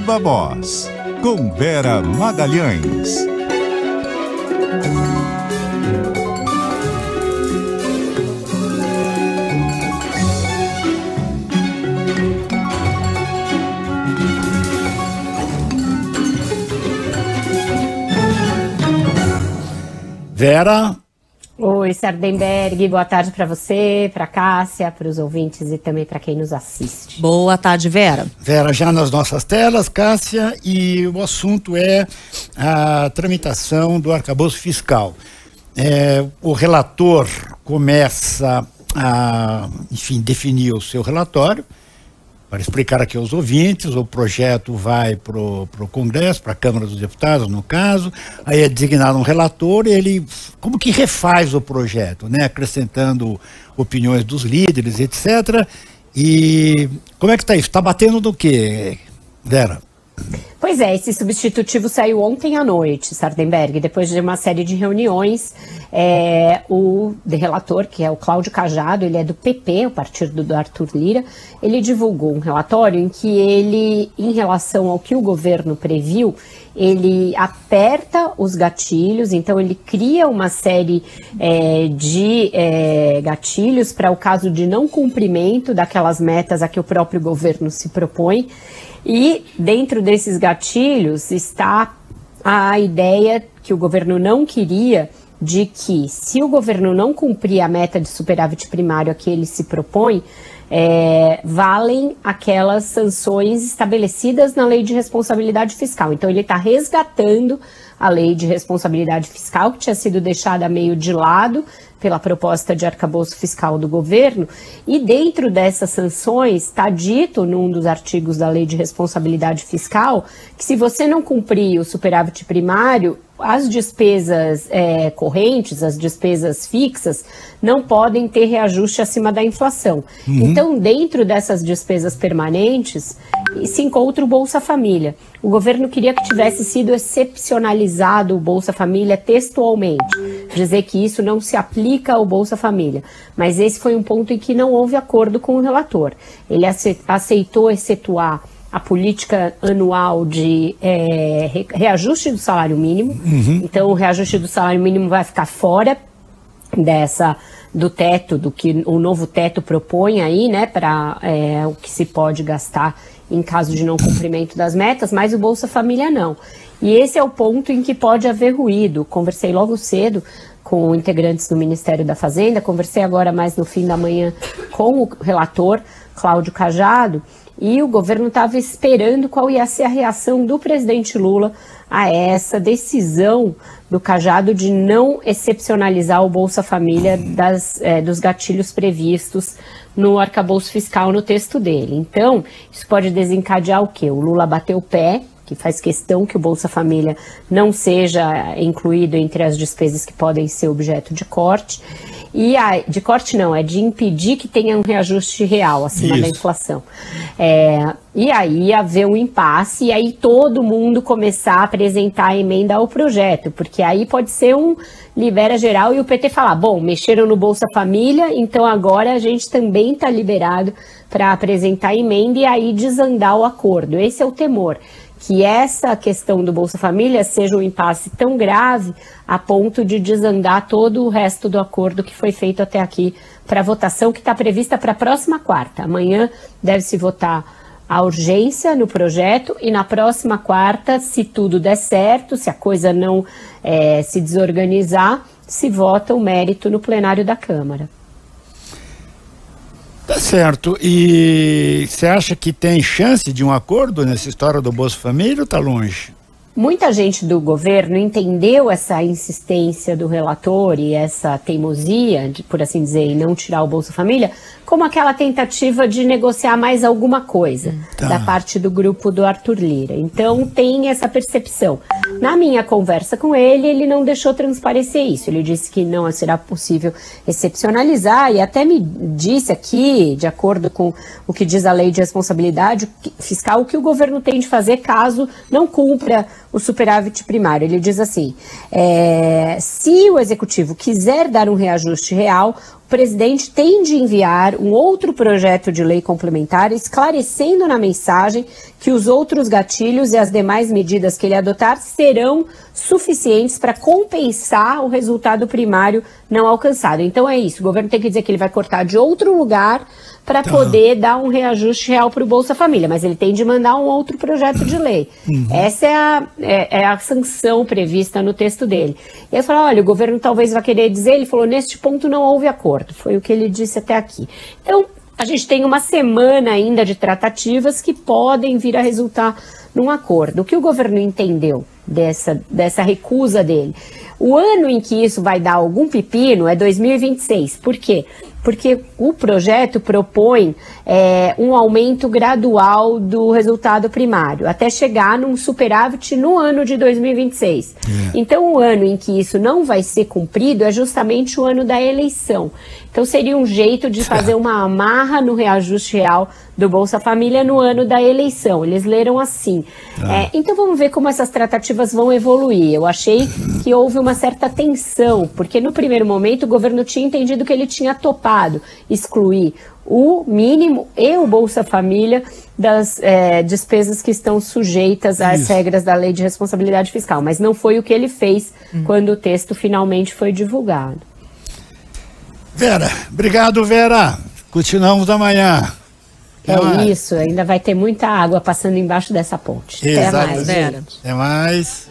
Viva Voz, com Vera Magalhães. Vera. Oi, Sardenberg, boa tarde para você, para Cássia, para os ouvintes e também para quem nos assiste. Boa tarde, Vera. Vera já nas nossas telas, Cássia, e o assunto é a tramitação do arcabouço fiscal. O relator começa a, enfim, definir o seu relatório. Para explicar aqui aos ouvintes, o projeto vai para o Congresso, para a Câmara dos Deputados, no caso, aí é designado um relator e ele como que refaz o projeto, né? Acrescentando opiniões dos líderes, etc. E como é que está isso? Está batendo do quê, Vera? Pois é, esse substitutivo saiu ontem à noite, Sardenberg, depois de uma série de reuniões. O relator, que é o Cláudio Cajado, ele é do PP, o partido do Arthur Lira, ele divulgou um relatório em que ele, em relação ao que o governo previu, ele aperta os gatilhos, então ele cria uma série de gatilhos para o caso de não cumprimento daquelas metas a que o próprio governo se propõe. E dentro desses gatilhos está a ideia que o governo não queria de que, se o governo não cumprir a meta de superávit primário a que ele se propõe, valem aquelas sanções estabelecidas na Lei de Responsabilidade Fiscal. Então ele está resgatando a Lei de Responsabilidade Fiscal, que tinha sido deixada meio de lado pela proposta de arcabouço fiscal do governo, e dentro dessas sanções está dito num dos artigos da Lei de Responsabilidade Fiscal que, se você não cumprir o superávit primário, as despesas correntes, as despesas fixas, não podem ter reajuste acima da inflação. Então, dentro dessas despesas permanentes, se encontra o Bolsa Família. O governo queria que tivesse sido excepcionalizado o Bolsa Família textualmente, dizer que isso não se aplica ao Bolsa Família. Mas esse foi um ponto em que não houve acordo com o relator. Ele aceitou excetuar a política anual de reajuste do salário mínimo. Então, o reajuste do salário mínimo vai ficar fora do teto, do que o novo teto propõe aí, né, para o que se pode gastar em caso de não cumprimento das metas, mas o Bolsa Família não. E esse é o ponto em que pode haver ruído. Conversei logo cedo com integrantes do Ministério da Fazenda, conversei agora mais no fim da manhã com o relator, Cláudio Cajado, e o governo estava esperando qual ia ser a reação do presidente Lula a essa decisão do Cajado de não excepcionalizar o Bolsa Família dos gatilhos previstos no arcabouço fiscal no texto dele. Então, isso pode desencadear o quê? O Lula bateu o pé, que faz questão que o Bolsa Família não seja incluído entre as despesas que podem ser objeto de corte. De corte não, é de impedir que tenha um reajuste real acima da inflação. E aí haver um impasse e aí todo mundo começar a apresentar a emenda ao projeto, porque aí pode ser um libera geral e o PT falar, bom, mexeram no Bolsa Família, então agora a gente também está liberado para apresentar a emenda e aí desandar o acordo. Esse é o temor, que essa questão do Bolsa Família seja um impasse tão grave a ponto de desandar todo o resto do acordo que foi feito até aqui para votação, que está prevista para a próxima quarta. Amanhã deve-se votar a urgência no projeto e na próxima quarta, se tudo der certo, se a coisa não se desorganizar, se vota o mérito no plenário da Câmara. Tá certo. E você acha que tem chance de um acordo nessa história do Bolsa Família ou tá longe? Muita gente do governo entendeu essa insistência do relator e essa teimosia, por assim dizer, em não tirar o Bolsa Família, como aquela tentativa de negociar mais alguma coisa da parte do grupo do Arthur Lira. Então tem essa percepção. Na minha conversa com ele, ele não deixou transparecer isso. Ele disse que não será possível excepcionalizar e até me disse aqui, de acordo com o que diz a Lei de Responsabilidade Fiscal, o que o governo tem de fazer caso não cumpra o superávit primário. Ele diz assim, se o executivo quiser dar um reajuste real, presidente tem de enviar um outro projeto de lei complementar esclarecendo na mensagem que os outros gatilhos e as demais medidas que ele adotar serão suficientes para compensar o resultado primário não alcançado. Então é isso, o governo tem que dizer que ele vai cortar de outro lugar para poder dar um reajuste real para o Bolsa Família, mas ele tem de mandar um outro projeto de lei. Essa é a sanção prevista no texto dele. E aí eu falei, olha, o governo talvez vá querer dizer, ele falou, neste ponto não houve acordo, foi o que ele disse até aqui. Então, a gente tem uma semana ainda de tratativas que podem vir a resultar num acordo. O que o governo entendeu dessa recusa dele? O ano em que isso vai dar algum pepino é 2026. Por quê? Porque o projeto propõe um aumento gradual do resultado primário, até chegar num superávit no ano de 2026. Então, o ano em que isso não vai ser cumprido é justamente o ano da eleição. Então, seria um jeito de fazer uma amarra no reajuste real do Bolsa Família no ano da eleição. Eles leram assim. Então, vamos ver como essas tratativas vão evoluir. Eu achei que houve uma certa tensão, porque no primeiro momento o governo tinha entendido que ele tinha topado excluir o mínimo e o Bolsa Família das despesas que estão sujeitas às regras da Lei de Responsabilidade Fiscal, mas não foi o que ele fez quando o texto finalmente foi divulgado. Vera, obrigado, Vera. Continuamos amanhã. Isso, ainda vai ter muita água passando embaixo dessa ponte. Exato. Até mais, Vera. Até mais.